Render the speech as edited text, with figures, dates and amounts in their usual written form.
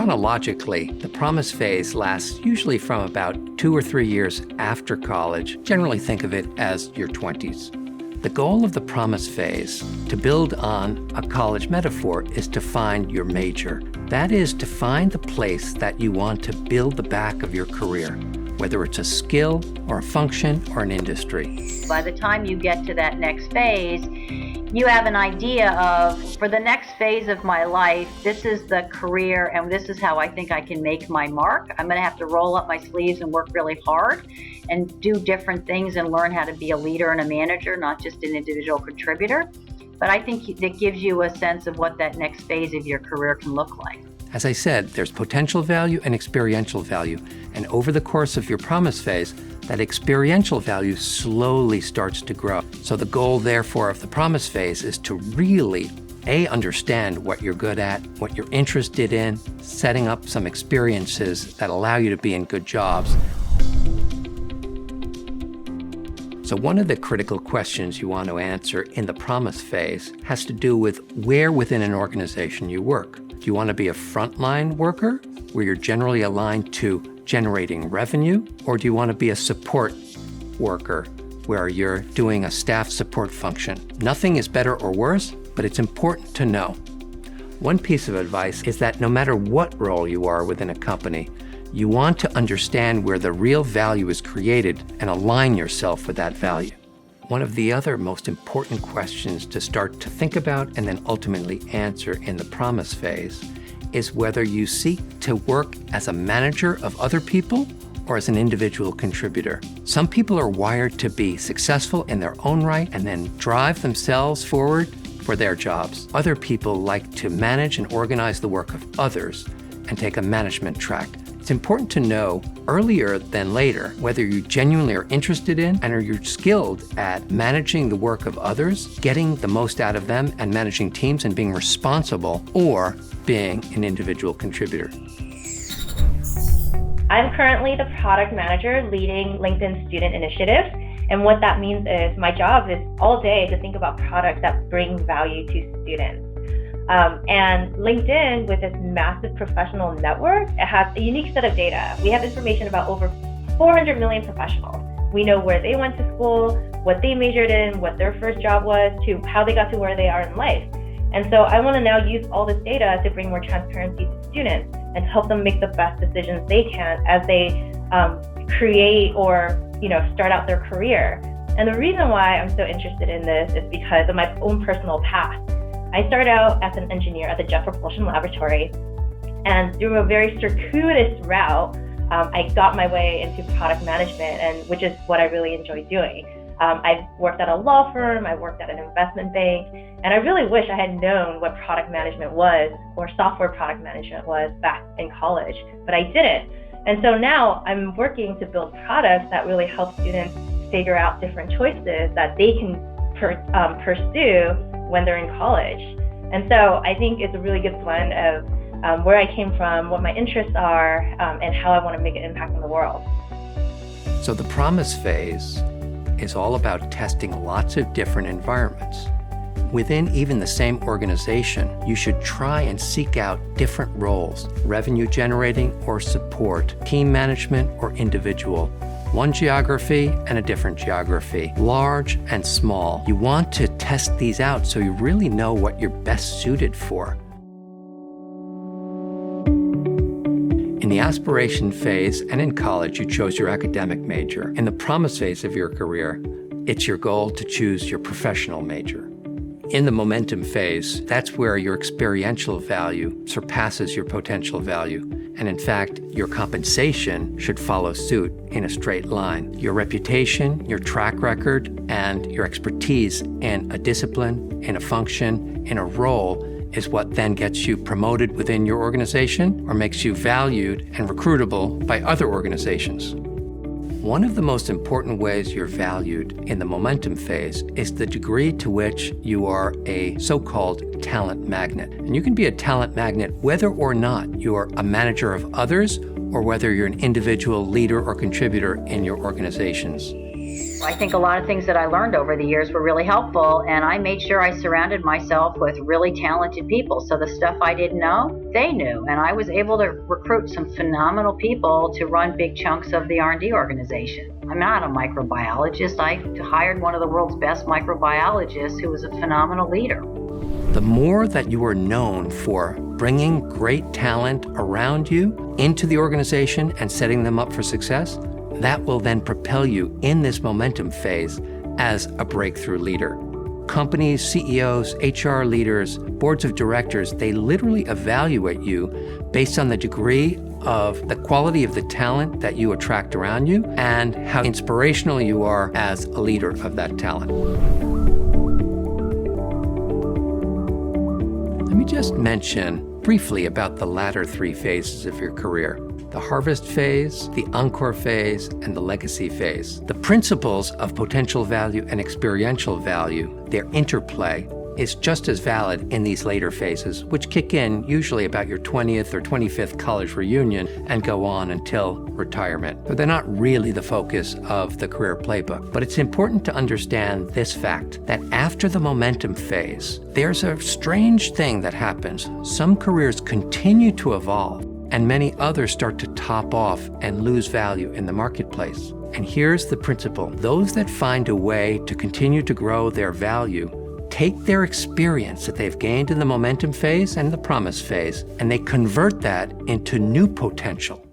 Chronologically, the promise phase lasts usually from about 2 or 3 years after college. Generally think of it as your 20s. The goal of the promise phase, to build on a college metaphor, is to find your major. That is, to find the place that you want to build the back of your career, whether it's a skill or a function or an industry. By the time you get to that next phase, you have an idea of, for the next phase of my life, this is the career and this is how I think I can make my mark. I'm going to have to roll up my sleeves and work really hard and do different things and learn how to be a leader and a manager, not just an individual contributor. But I think it gives you a sense of what that next phase of your career can look like. As I said, there's potential value and experiential value. And over the course of your promise phase, that experiential value slowly starts to grow. So the goal, therefore, of the promise phase is to really, understand what you're good at, what you're interested in, setting up some experiences that allow you to be in good jobs. So one of the critical questions you want to answer in the promise phase has to do with where within an organization you work. Do you want to be a frontline worker, where you're generally aligned to generating revenue, or do you want to be a support worker, where you're doing a staff support function? Nothing is better or worse, but it's important to know. One piece of advice is that no matter what role you are within a company, you want to understand where the real value is created and align yourself with that value. One of the other most important questions to start to think about and then ultimately answer in the promise phase is whether you seek to work as a manager of other people or as an individual contributor. Some people are wired to be successful in their own right and then drive themselves forward for their jobs. Other people like to manage and organize the work of others and take a management track. It's important to know earlier than later whether you genuinely are interested in and are you skilled at managing the work of others, getting the most out of them and managing teams and being responsible, or being an individual contributor. I'm currently the product manager leading LinkedIn student initiatives. And what that means is my job is all day to think about products that bring value to students. And LinkedIn, with its massive professional network, it has a unique set of data. We have information about over 400 million professionals. We know where they went to school, what they majored in, what their first job was, to how they got to where they are in life. And so I want to now use all this data to bring more transparency to students and help them make the best decisions they can as they create or start out their career. And the reason why I'm so interested in this is because of my own personal path. I started out as an engineer at the Jet Propulsion Laboratory, and through a very circuitous route, I got my way into product management, and which is what I really enjoy doing. I've worked at a law firm, I worked at an investment bank, and I really wish I had known what product management was or software product management was back in college, but I didn't. And so now I'm working to build products that really help students figure out different choices that they can pursue when they're in college. And so I think it's a really good blend of where I came from, what my interests are, and how I want to make an impact on the world. So the promise phase is all about testing lots of different environments. Within even the same organization, you should try and seek out different roles: revenue generating or support, team management or individual, one geography and a different geography, large and small. You want to test these out so you really know what you're best suited for. In the aspiration phase and in college, you chose your academic major. In the promise phase of your career, it's your goal to choose your professional major. In the momentum phase, that's where your experiential value surpasses your potential value. And in fact, your compensation should follow suit in a straight line. Your reputation, your track record, and your expertise in a discipline, in a function, in a role is what then gets you promoted within your organization or makes you valued and recruitable by other organizations. One of the most important ways you're valued in the momentum phase is the degree to which you are a so-called talent magnet. And you can be a talent magnet whether or not you're a manager of others or whether you're an individual leader or contributor in your organizations. I think a lot of things that I learned over the years were really helpful, and I made sure I surrounded myself with really talented people. So the stuff I didn't know, they knew, and I was able to recruit some phenomenal people to run big chunks of the R&D organization. I'm not a microbiologist. I hired one of the world's best microbiologists who was a phenomenal leader. The more that you are known for bringing great talent around you into the organization and setting them up for success, that will then propel you in this momentum phase as a breakthrough leader. Companies, CEOs, HR leaders, boards of directors, they literally evaluate you based on the degree of the quality of the talent that you attract around you and how inspirational you are as a leader of that talent. Let me just mention briefly about the latter three phases of your career: the harvest phase, the encore phase, and the legacy phase. The principles of potential value and experiential value, their interplay, is just as valid in these later phases, which kick in usually about your 20th or 25th college reunion and go on until retirement. But they're not really the focus of the career playbook. But it's important to understand this fact, that after the momentum phase, there's a strange thing that happens. Some careers continue to evolve, and many others start to top off and lose value in the marketplace. And here's the principle: those that find a way to continue to grow their value take their experience that they've gained in the momentum phase and the promise phase, and they convert that into new potential.